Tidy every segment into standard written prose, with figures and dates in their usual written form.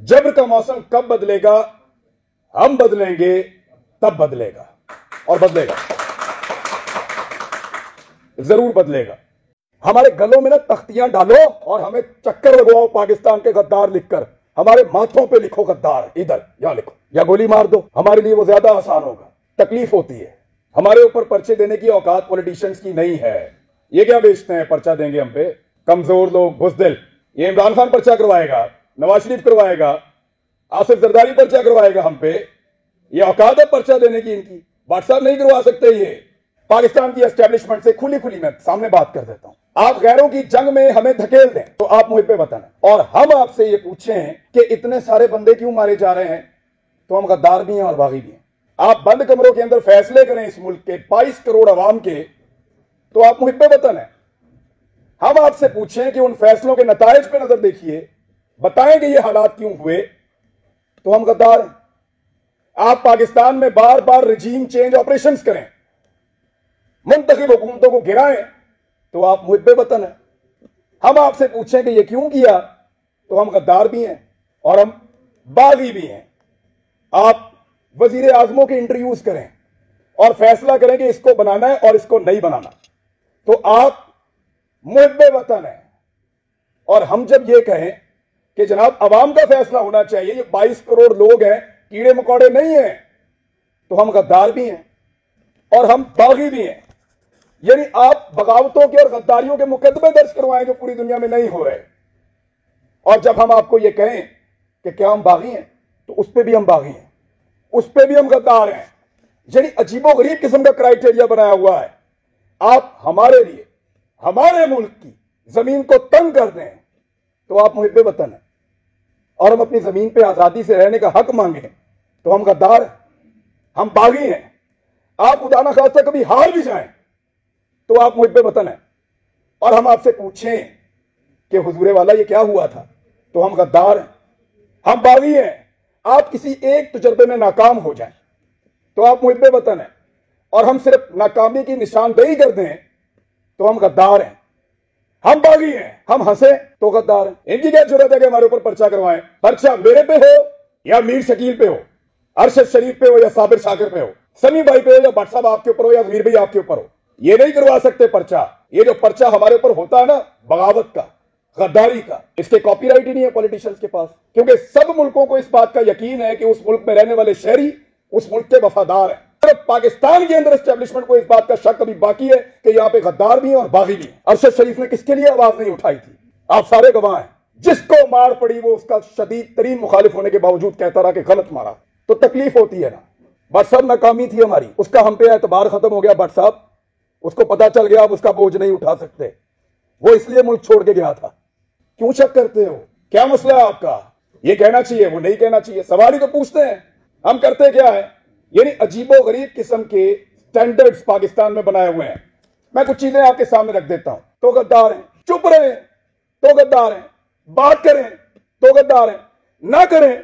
जबर का मौसम कब बदलेगा? हम बदलेंगे तब बदलेगा, और बदलेगा, जरूर बदलेगा। हमारे गलों में ना तख्तियां डालो और हमें चक्कर लगवाओ पाकिस्तान के गद्दार लिखकर, हमारे माथों पे लिखो गद्दार, इधर या लिखो या गोली मार दो, हमारे लिए वो ज्यादा आसान होगा। तकलीफ होती है, हमारे ऊपर पर्चे देने की औकात पॉलिटिशियंस की नहीं है। ये क्या बेचते हैं, पर्चा देंगे हम पे, कमजोर लोग, बुज़दिल। ये इमरान खान पर्चा करवाएगा, नवाज शरीफ करवाएगा, आसिफ जरदारी पर्चा करवाएगा हम पे। ये औकात है पर्चा देने की इनकी? व्हाट्सएप नहीं करवा सकते ये। पाकिस्तान की एस्टेब्लिशमेंट से खुली खुली मैं सामने बात कर देता हूं। आप गैरों की जंग में हमें धकेल दें तो आप मुहिब्बे वतन हैं, और हम आपसे ये पूछें कि इतने सारे बंदे क्यों मारे जा रहे हैं, तो हम गद्दार भी हैं और बागी भी हैं। आप बंद कमरों के अंदर फैसले करें इस मुल्क के 22 करोड़ अवाम के, तो आप मुहिब्बे वतन हैं। हम आपसे पूछें कि उन फैसलों के नतायज पे नजर देखिए, बताएं कि ये हालात क्यों हुए, तो हम गद्दार हैं। आप पाकिस्तान में बार बार रिजीम चेंज ऑपरेशंस करें, मुंतखब हुकूमतों को गिराएं, तो आप मुहिब्बे वतन हैं। हम आपसे पूछें कि ये क्यों किया, तो हम गद्दार भी हैं और हम बागी भी हैं। आप वजीर आजमों के इंटरव्यूज करें और फैसला करें कि इसको बनाना है और इसको नहीं बनाना, तो आप मुहिब्बे वतन हैं। और हम जब ये कहें कि जनाब अवाम का फैसला होना चाहिए, ये 22 करोड़ लोग हैं, कीड़े मकोड़े नहीं हैं, तो हम गद्दार भी हैं और हम बागी भी हैं। यानी आप बगावतों के और गद्दारियों के मुकदमे दर्ज करवाएं जो पूरी दुनिया में नहीं हो रहे। और जब हम आपको ये कहें कि क्या हम बागी हैं, तो उस पर भी हम बागी हैं, उस पर भी हम गद्दार हैं। यानी अजीबोगरीब किस्म का क्राइटेरिया बनाया हुआ है। आप हमारे लिए, हमारे मुल्क की जमीन को तंग कर दें, तो आप मुहिब्बे वतन हैं, और हम अपनी जमीन पे आजादी से रहने का हक मांगे, तो हम गद्दार हैं, हम बागी हैं। आप खुदा ना खास्ता कभी हार भी जाएं, तो आप मुहिब्बे वतन हैं। और हम आपसे पूछें कि हुजूरे वाला ये क्या हुआ था, तो हम गद्दार हैं, हम बागी हैं। आप किसी एक तजर्बे में नाकाम हो जाएं, तो आप मुहिब्बे वतन हैं, और हम सिर्फ नाकामी की निशानदेही कर दें, तो हम गद्दार हैं, हम बागी हैं। हम हंसे तो गद्दार हैं। इनकी क्या जरूरत है कि हमारे ऊपर पर्चा करवाएं? पर्चा मेरे पे हो या मीर शकील पे हो, अरशद शरीफ पे हो या साबिर शाकिर पे हो, समी भाई पे हो या भट्ट साहब आपके ऊपर हो या मीर भाई आपके ऊपर हो, ये नहीं करवा सकते पर्चा। ये जो पर्चा हमारे ऊपर होता है ना, बगावत का, गद्दारी का, इसके कॉपीराइट ही नहीं है पॉलिटिशियंस के पास, क्योंकि सब मुल्कों को इस बात का यकीन है कि उस मुल्क में रहने वाले शहरी उस मुल्क के वफादार हैं। सिर्फ पाकिस्तान के अंदर एस्टेब्लिशमेंट को इस बात का शक अभी बाकी है कि यहां पे गद्दार भी हैं और बागी भी हैं। अरशद शरीफ ने किसके लिए आवाज नहीं उठाई थी? आप सारे गवाह हैं। जिसको मार पड़ी वो उसका शदीद तरीन मुखालिफ होने के बावजूद कहता रहा कि गलत मारा, तो तकलीफ होती है ना। भट्ट साहब नाकामी थी हमारी, उसका हम पे एतबार खत्म हो गया। भट्ट साहब, उसको पता चल गया अब उसका बोझ नहीं उठा सकते, वो इसलिए मुल्क छोड़ के गया था। क्यों शक करते हो? क्या मसला है आपका? ये कहना चाहिए, वो नहीं कहना चाहिए, सवाल ही तो पूछते हैं। हम करते क्या है? यानी अजीबो गरीब किस्म के स्टैंडर्ड्स पाकिस्तान में बनाए हुए हैं। मैं कुछ चीजें आपके सामने रख देता हूं, तो गद्दार हैं। चुप रहें तो गद्दार हैं, बात करें तो गद्दार हैं, ना करें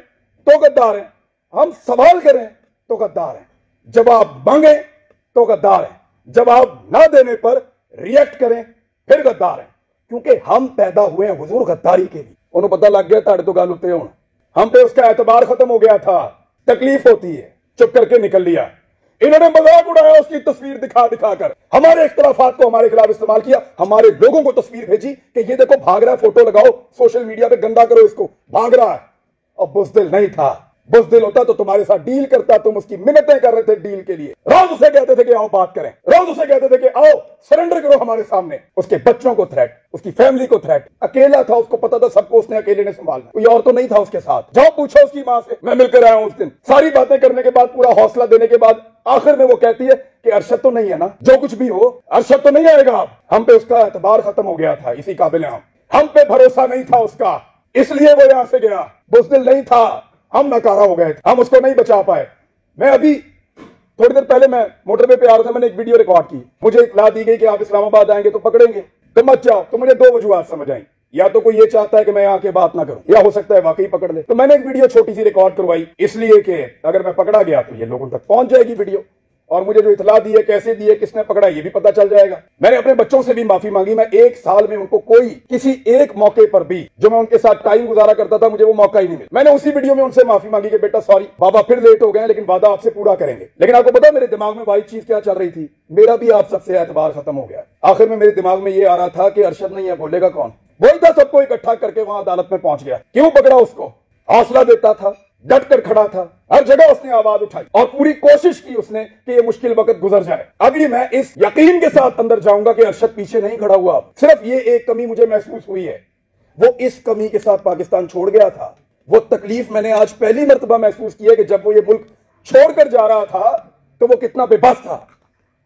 तो गद्दार हैं, हम सवाल करें तो गद्दार हैं, जवाब मांगे तो गद्दार हैं, जवाब ना देने पर रिएक्ट करें फिर गद्दार हैं। क्योंकि हम पैदा हुए हैं हुजूर गद्दारी के लिए। उन्हें पता लग गया था तो गाल होते हो, हम पे उसका एतबार खत्म हो गया था। तकलीफ होती है, चुप करके निकल लिया। इन्होंने मजाक उड़ाया उसकी तस्वीर दिखा दिखा कर, हमारे इख्तलाफात को हमारे खिलाफ इस्तेमाल किया, हमारे लोगों को तस्वीर भेजी कि ये देखो भाग रहा है, फोटो लगाओ सोशल मीडिया पे, गंदा करो इसको, भाग रहा है। और बुज़दिल नहीं था, बुज़दिल होता तो तुम्हारे साथ डील करता, तुम उसकी मिन्नतें कर रहे थे डील के लिए। रोज उसे कहते थे कि आओ बात करें, रोज उसे कहते थे कि आओ सरेंडर करो हमारे सामने। उसके बच्चों को थ्रेट, उसकी फैमिली को थ्रेट। अकेला था, उसको पता था सबको उसने अकेले ने संभालना, कोई और तो नहीं था उसके साथ। जाओ पूछो उसकी मां से, मैं मिलकर आया हूं उस दिन। सारी बातें करने के बाद, पूरा हौसला देने के बाद, आखिर में वो कहती है कि अरशद तो नहीं है ना, जो कुछ भी हो अरशद तो नहीं आएगा। अब हम पे उसका एतबार खत्म हो गया था, इसी काबिल हम पे भरोसा नहीं था उसका, इसलिए वो यहां से गया। बुज़दिल नहीं था, हम नकारा हो गए, हम उसको नहीं बचा पाए। मैं अभी थोड़ी देर पहले मैं मोटरवे पे आ रहा था, मैंने एक वीडियो रिकॉर्ड की। मुझे इत्तला दी गई कि आप इस्लामाबाद आएंगे तो पकड़ेंगे, तो मत जाओ। तो मुझे दो वजूहात समझ आई, या तो कोई ये चाहता है कि मैं यहाँ के बात ना करूं, या हो सकता है वाकई पकड़ ले। तो मैंने एक वीडियो छोटी सी रिकॉर्ड करवाई, इसलिए कि अगर मैं पकड़ा गया तो ये लोगों तक पहुंच जाएगी वीडियो। और मुझे जो इतला दी है, कैसे दी है, किसने पकड़ा, ये भी पता चल जाएगा। मैंने अपने बच्चों से भी माफी मांगी। मैं एक साल में उनको कोई किसी एक मौके पर भी जो मैं उनके साथ टाइम गुजारा करता था, मुझे वो मौका ही नहीं मिला। मैंने उसी वीडियो में उनसे माफी मांगी कि बेटा सॉरी बाबा, फिर लेट हो गए, लेकिन वादा आपसे पूरा करेंगे। लेकिन आपको पता मेरे दिमाग में भाई चीज क्या चल रही थी, मेरा भी आप सबसे एतबार खत्म हो गया। आखिर में मेरे दिमाग में ये आ रहा था कि अरशद नहीं है, बोलेगा कौन। वही था, सबको इकट्ठा करके वहां अदालत में पहुंच गया। क्यों पकड़ा उसको? हौसला देता था, डट कर खड़ा था, हर जगह उसने आवाज उठाई और पूरी कोशिश की उसने कि ये मुश्किल वक्त गुजर जाए। अभी मैं इस यकीन के साथ अंदर जाऊंगा कि अरशद पीछे नहीं खड़ा हुआ। सिर्फ ये एक कमी मुझे महसूस हुई है, वो इस कमी के साथ पाकिस्तान छोड़ गया था। वो तकलीफ मैंने आज पहली मर्तबा महसूस की है कि जब वो ये मुल्क छोड़कर जा रहा था तो वो कितना बेबस था,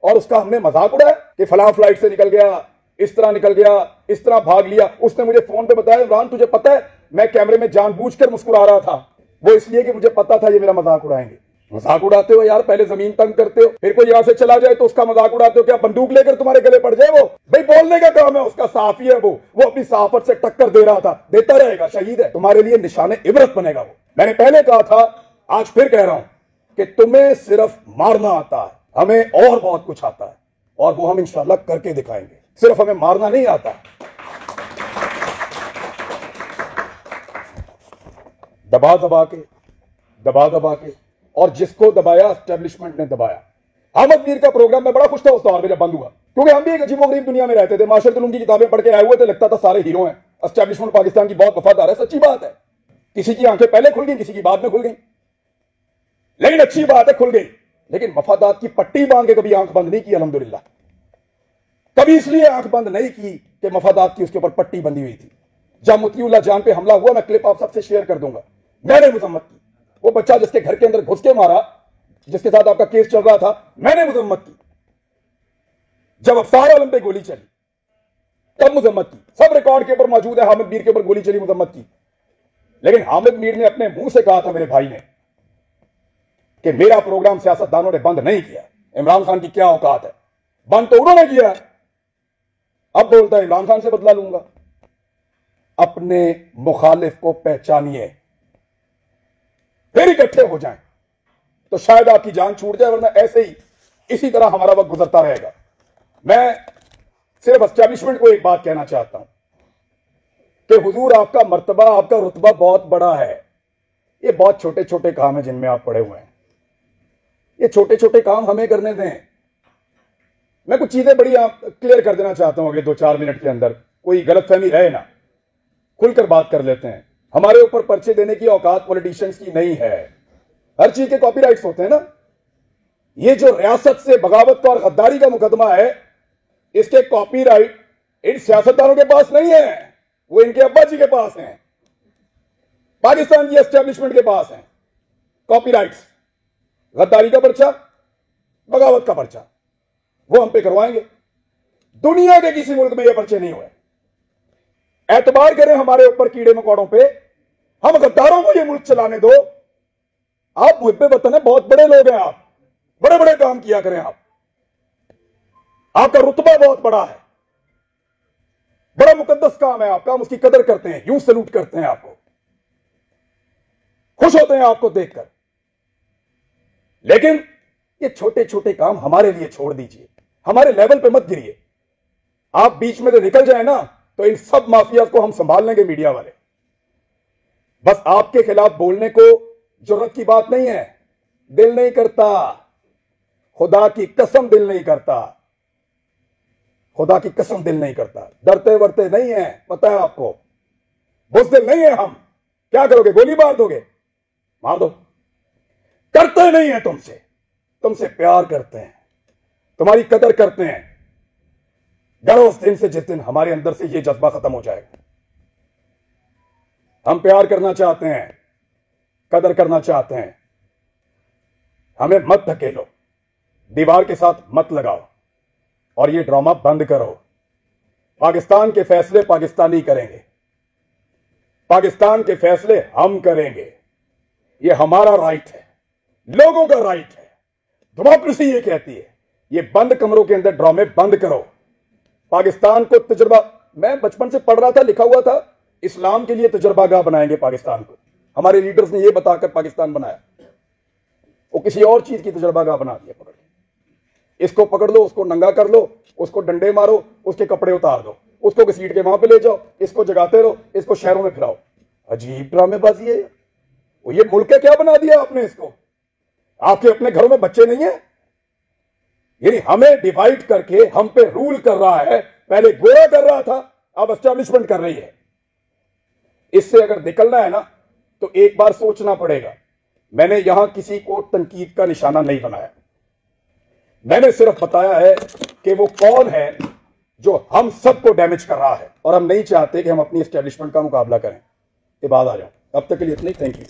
और उसका हमने मजाक उड़ाया कि फलां फ्लाइट से निकल गया, इस तरह निकल गया, इस तरह भाग लिया। उसने मुझे फोन पे बताया, इमरान तुझे पता है मैं कैमरे में जानबूझकर मुस्कुरा रहा था, वो इसलिए कि मुझे पता था ये मेरा मजाक उड़ाएंगे। मजाक उड़ाते हो यार, पहले जमीन तंग करते हो, फिर कोई यहां से चला जाए तो उसका मजाक उड़ाते हो। क्या बंदूक लेकर तुम्हारे गले पड़ जाए? वो भाई बोलने का काम है उसका, साफी है वो अपनी सहाफत से टक्कर दे रहा था, देता रहेगा, शहीद है, तुम्हारे लिए निशाने इबरत बनेगा वो। मैंने पहले कहा था, आज फिर कह रहा हूं कि तुम्हें सिर्फ मारना आता है, हमें और बहुत कुछ आता है, और वो हम इंशाल्लाह करके दिखाएंगे। सिर्फ हमें मारना नहीं आता। दबा दबा के और जिसको दबाया एस्टेब्लिशमेंट ने दबाया। अहमद मीर का प्रोग्राम में बड़ा खुश था उस दौर में जब बंद हुआ, क्योंकि हम भी एक अजीबोगरीब दुनिया में रहते थे। माशरत उलूम की किताबें पढ़ के आए हुए थे, लगता था सारे हीरो हैं, एस्टेब्लिशमेंट पाकिस्तान की बहुत वफादार है। सच्ची बात है, किसी की आंखें पहले खुल गई, किसी की बाद में खुल गई, लेकिन अच्छी बात है खुल गई। लेकिन मफादात की पट्टी बांध के कभी आंख बंद नहीं की, अल्हम्दुलिल्लाह। कभी इसलिए आंख बंद नहीं की कि मफादात की उसके ऊपर पट्टी बंधी हुई थी। जब मुतीउल्लाह जान पे हमला हुआ, मैं क्लिप आप सबसे शेयर कर दूंगा, मैंने मुजम्मत की। वो बच्चा जिसके घर के अंदर घुस के मारा, जिसके साथ आपका केस चल रहा था, मैंने मुजम्मत की। जब अफसार आलम पे गोली चली तब मुजम्मत की, सब रिकॉर्ड के ऊपर मौजूद है। हामिद मीर के ऊपर गोली चली, मुजम्मत की। लेकिन हामिद मीर ने अपने मुंह से कहा था, मेरे भाई ने, कि मेरा प्रोग्राम सियासतदानों ने बंद नहीं किया। इमरान खान की क्या औकात है, बंद तो उन्होंने किया है। अब बोलता है इमरान खान से बदला लूंगा। अपने मुखालिफ को पहचानिए, फिर इकट्ठे हो जाएं, तो शायद आपकी जान छूट जाए, वरना ऐसे ही इसी तरह हमारा वक्त गुजरता रहेगा। मैं सिर्फ एस्टेब्लिशमेंट को एक बात कहना चाहता हूं कि हुजूर आपका मर्तबा, आपका रुतबा बहुत बड़ा है। ये बहुत छोटे छोटे काम है जिनमें आप पड़े हुए हैं, ये छोटे छोटे काम हमें करने दें। मैं कुछ चीजें बड़ी क्लियर कर देना चाहता हूं अगले 2-4 मिनट के अंदर, कोई गलतफहमी रहे ना, खुलकर बात कर लेते हैं। हमारे ऊपर पर्चे देने की औकात पॉलिटिशियंस की नहीं है। हर चीज के कॉपीराइट्स होते हैं ना। ये जो रियासत से बगावत और गद्दारी का मुकदमा है, इसके कॉपीराइट इन सियासतदानों के पास नहीं है, वो इनके अब्बा जी के पास हैं, पाकिस्तान की एस्टेब्लिशमेंट के पास हैं कॉपीराइट्स। गद्दारी का पर्चा, बगावत का पर्चा, वो हम पे करवाएंगे। दुनिया के किसी मुल्क में ये पर्चे नहीं हुए। एतबार करें हमारे ऊपर कीड़े मकोड़ों पे, हम गद्दारों को ये मुल्क चलाने दो। आप मुझे वतन है, बहुत बड़े लोग हैं आप, बड़े बड़े काम किया करें आप, आपका रुतबा बहुत बड़ा है, बड़ा मुकद्दस काम है आपका, हम उसकी कदर करते हैं, यूं सलूट करते हैं आपको, खुश होते हैं आपको देखकर। लेकिन ये छोटे छोटे काम हमारे लिए छोड़ दीजिए, हमारे लेवल पे मत गिरिए। आप बीच में से निकल जाए ना, तो इन सब माफिया को हम संभाल लेंगे, मीडिया वाले। बस आपके खिलाफ बोलने को जरूरत की बात नहीं है, दिल नहीं करता, खुदा की कसम दिल नहीं करता, खुदा की कसम दिल नहीं करता। डरते वरते नहीं है, पता है आपको, बुज़दिल नहीं है हम। क्या करोगे, गोली मार दोगे, मार दो। करते नहीं है तुमसे, तुमसे प्यार करते हैं, तुम्हारी कदर करते हैं। डरो उस दिन से जिस दिन हमारे अंदर से यह जज्बा खत्म हो जाएगा। हम प्यार करना चाहते हैं, कदर करना चाहते हैं, हमें मत धकेलो, दीवार के साथ मत लगाओ, और ये ड्रामा बंद करो। पाकिस्तान के फैसले पाकिस्तानी करेंगे, पाकिस्तान के फैसले हम करेंगे। ये हमारा राइट है, लोगों का राइट है, डेमोक्रेसी ये कहती है। ये बंद कमरों के अंदर ड्रामे बंद करो। पाकिस्तान को तजुर्बा, मैं बचपन से पढ़ रहा था, लिखा हुआ था इस्लाम के लिए तजुर्बागाह बनाएंगे पाकिस्तान को। हमारे लीडर्स ने यह बताकर पाकिस्तान बनाया, वो किसी और चीज की तजुर्बागाह बना दिया पकड़ के। इसको पकड़ लो, उसको नंगा कर लो, उसको डंडे मारो, उसके कपड़े उतार दो, उसको घसीट के वहां पे ले जाओ, इसको जगाते रहो, इसको शहरों में फिराओ। अजीब ड्रामेबाजी है ये मुल्क क्या बना दिया आपने इसको। आपके अपने घरों में बच्चे नहीं है? यानी हमें डिवाइड करके हम पे रूल कर रहा है। पहले गोरा कर रहा था, अब एस्टैब्लिशमेंट कर रही है। इससे अगर निकलना है ना तो एक बार सोचना पड़ेगा। मैंने यहां किसी को तनकीद का निशाना नहीं बनाया, मैंने सिर्फ बताया है कि वो कौन है जो हम सबको डैमेज कर रहा है, और हम नहीं चाहते कि हम अपनी एस्टैब्लिशमेंट का मुकाबला करें। ये बात आ जाओ। अब तक के लिए इतना ही, थैंक यू।